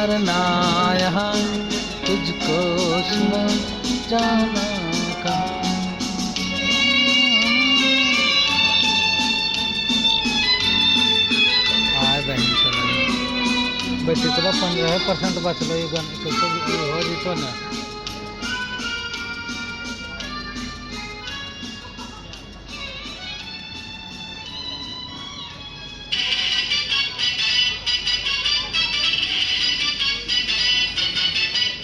मरना यहाँ, तुझको सुना जाना कहाँ। बेटी तो 15% बचल हो जीतो ना।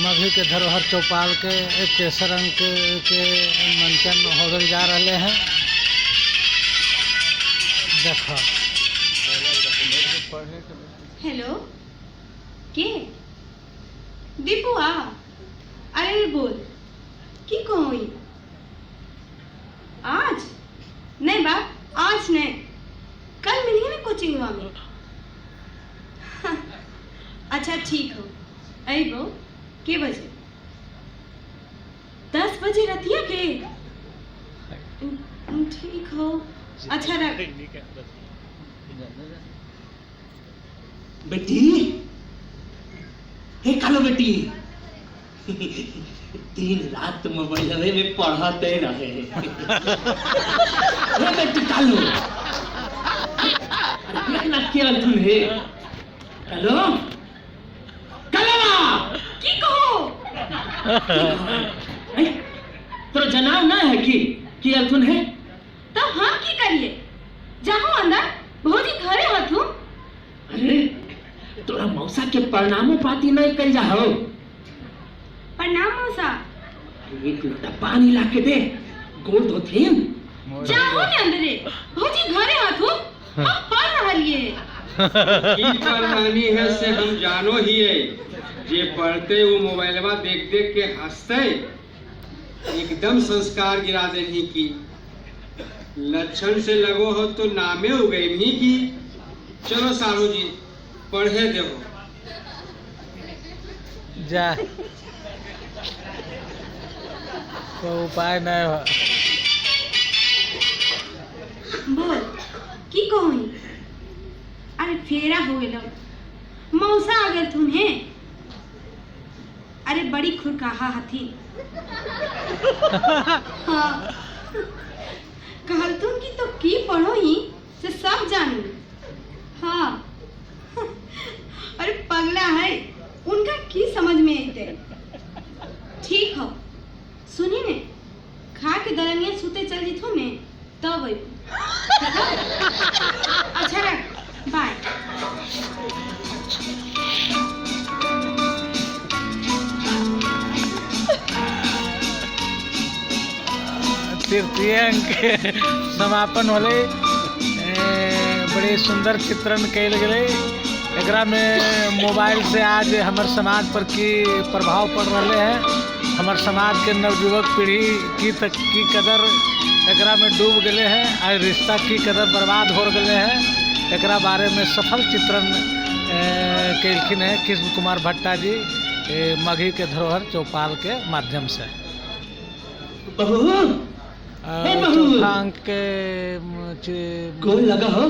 मघी के धरोहर चौपाल के तेसर अंक के मंचन होगल जा रहे हैं। देखो हेलो के दीपुआ, अरे बोल की कोई आज नहीं बाप, आज नहीं, कल मिलिए ना कोचिंग में। अच्छा ठीक हो, आई बो के बजे? 10 बजे रतिया के? ठीक हो, अच्छा रख। बेटी, हे कालो बेटी, दिन रात मोबाइल में पढ़ाते रहे। हे बेटी कालो, इतना क्या तुम है? कालो, कालो, की कहो? तो जनाब ना है कि अर्थुन है? तो हम की करिए? जाओ अंदर, भौजी घरे हथू। अरे तोरा मौसा के प्रणामो पाती नहीं कर जाओ। प्रणाम मौसा। एक लोटा पानी ला के दे, गोड़ धोथे। जाओ ने अंदरे, भौजी घरे हथू, हम पढ़ रहलिए। की पढ़ानी है से हम जानो ही है। जे पढ़ते वो मोबाइलवा देख देख के हंसते, एकदम संस्कार गिरा देनी की। लक्षण से लगो हो तो नामे उगई भी की। चलो सारू जी पढ़े देवो। जा कोई उपाय नहीं हो। बोल की कहोई? अरे फेरा हो गेलो, मौसा आ गेल तुने। अरे बड़ी खुरकाहा हथी। हाँ कहल तुम की तो की पढ़ो ही से सब जानू। हाँ अरे पगला है, उनका की समझ में आते। ठीक हो, सुनी ने, खा के दरनिया सुते चल जी थो ने तब आई। अच्छा रख, बाय। तृतीय अंक के समापन होले। बड़े सुंदर चित्रण कैल गए। एकरा में मोबाइल से आज हमारे समाज पर की प्रभाव पड़ रहे हैं। हमारे समाज के नवयुवक पीढ़ी की कदर एकरा में डूब गए हैं। आज रिश्ता की कदर बर्बाद हो गए हैं। एकरा बारे में सफल चित्रण कैलखिन है कृष्ण कुमार भट्टा जी मघी के धरोहर चौपाल के माध्यम से। चौथा अंक के गोल लगा हो,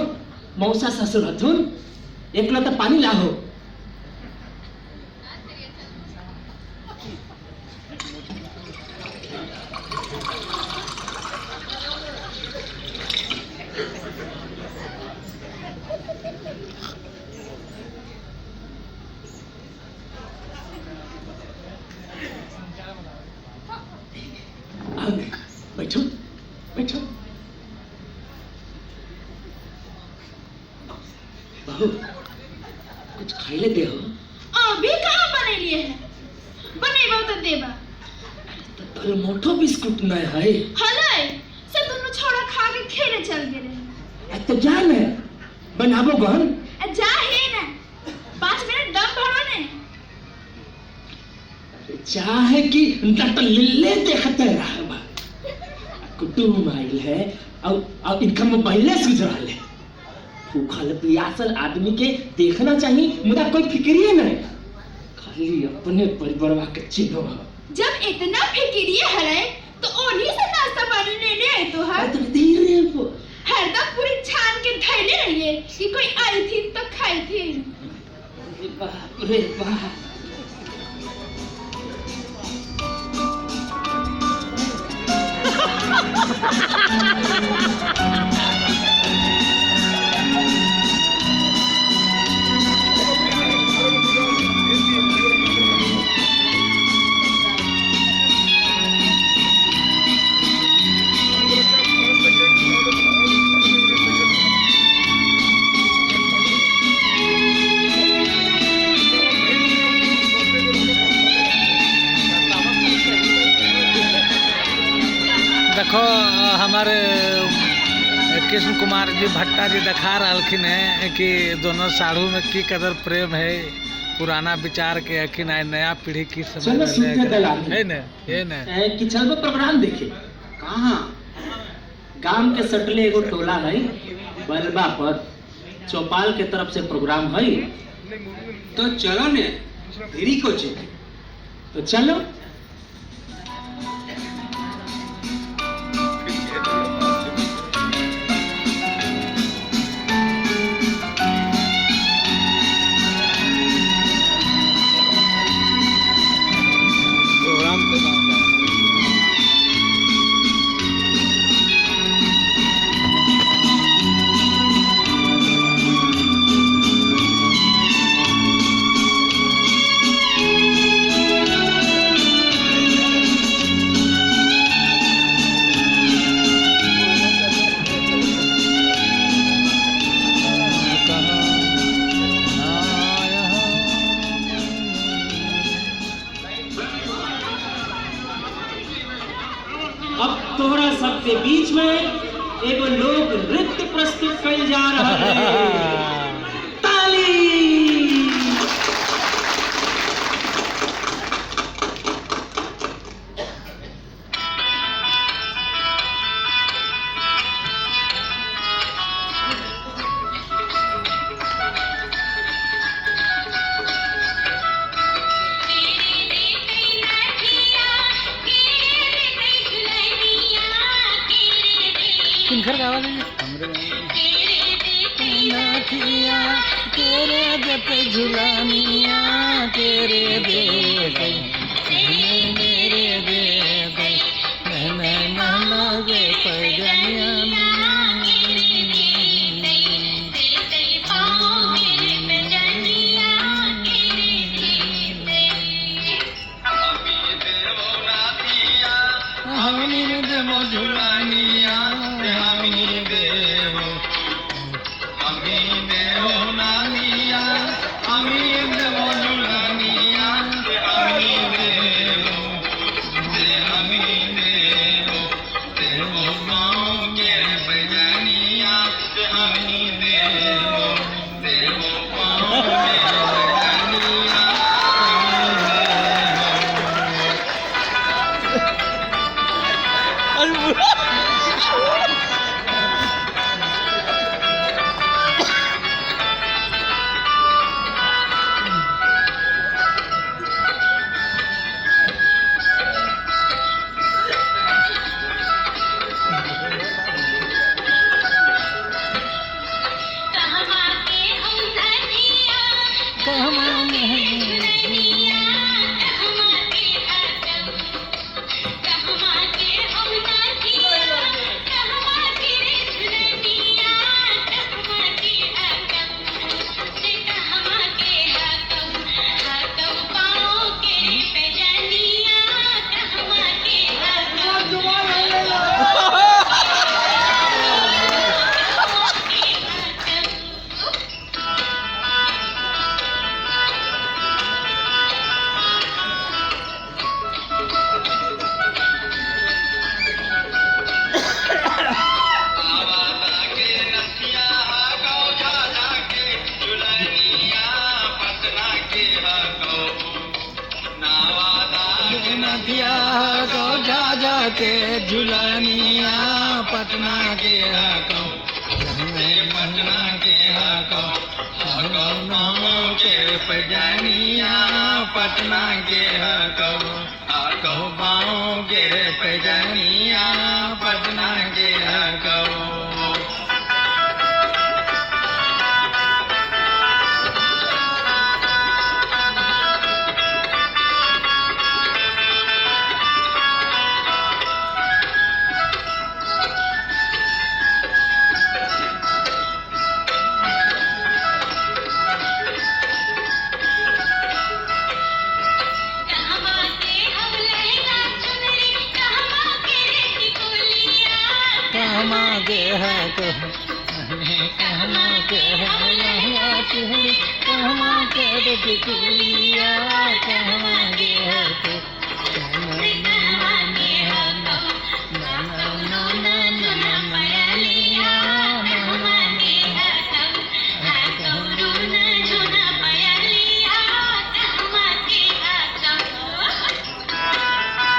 मौसा ससुर हथुन, एक लोटा पानी ला हो। बैठो बैठो। बहू कुछ खाई ले दे हो। अभी कहाँ बने लिए है? बनेबा तो देबा। तो तोर मोटो बिस्कुट नहीं है। हले से दोनों छोड़ा खा के खेले चल गए। तो जा ने बनाबो गन। जा है ना, 5 मिनट दम भरो ने। चाहे कि तो लिल्ले देखते रहबा। कुटुम आइल है और इनका मोबाइल से गुजराल है। भूखल प्यासल आदमी के देखना चाहिए, मुझे कोई फिक्रिए नहीं, खाली अपने परिवार के चिन्ह। जब इतना फिक्रिए है तो ओनी से नाश्ता पानी लेने आए तो हर तो धीरे हरदम पूरी छान के धैले रहिए कि कोई आई थी तो खाई थी। बाप रे बाप। देखो हमारे कृष्ण कुमार जी भट्टा जी दिखा रहलखिन है कि दोनों साढ़ू में की कदर प्रेम है, पुराना विचार के अखिन आए नया पीढ़ी की समझ चलो सुनते दलाल है न है न कि चलबो प्रोग्राम देखे। कहाँ? गांव के सटले एगो टोला है, बलबा पर चौपाल के तरफ से प्रोग्राम है। तो चलो ने, देरी को चाहिए। तो चलो। अब तोहरा सबके बीच में एगो लोक नृत्य प्रस्तुत कइल जा रहा है। ताली। किनकर गावल है? नाथिया तेरे देते झुलानिया तेरे देते मेरे देते नैना नैना वे पैजनिया हमीर देवो झुलानिया हमीर देवो हमीर देवो नानिया हमीर देवो झुलानिया हमीर देवो हमीर देवो देवो गाँव के बजनिया हमीर देवो देवो गाँव के बजनिया नदिया को जा जा के झुलानिया पटना के हको पटना के हको नामों के पजानिया पटना के हको हको बाहों के पजानिया पटना के हको के लहंगा चुनरी कहवा के टिकुलिया कहवा गे के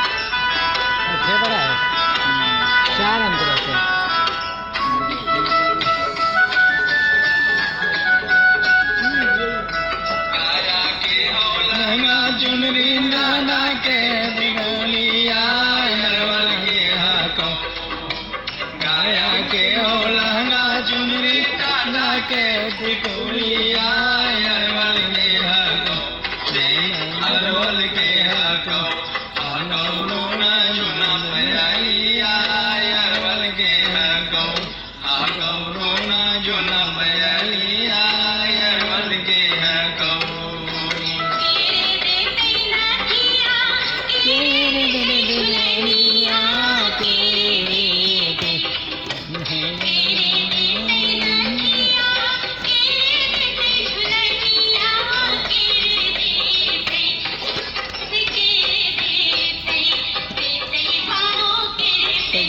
अच्छे बड़ा है 4 अंतर से लहंगा चुनरी नाना के दिगलिया नरवा के हाको गाया के हो लहंगा चुनरी नाना के दिगलिया नरवा के हाको नरवा के हाको आनो नोना जुना मैलिया नरवा के हाको हाको नोना जुना मैलिया नरवा के हाको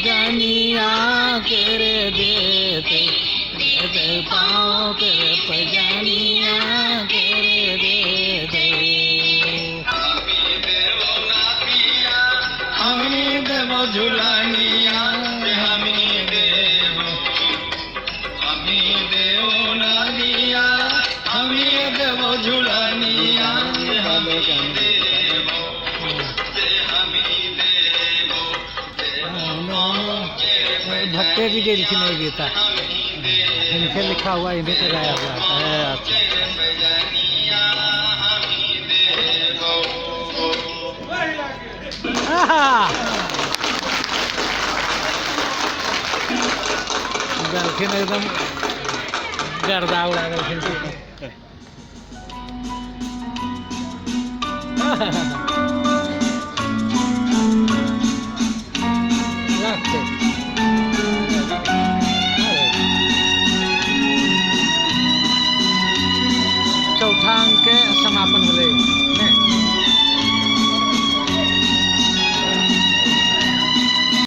जानिया करे देते देते पाँव करे पजानिया करे देते हमें देवो झुलानिया हमें देवो ना दिया हमें देवो झुलानिया हमें देवो भट्टे जी के लिखी नहीं गीता इनके लिखा हुआ इन्हीं पे गाया हुआ है अच्छा गलखिन एकदम गर्दा उड़ा गलखिन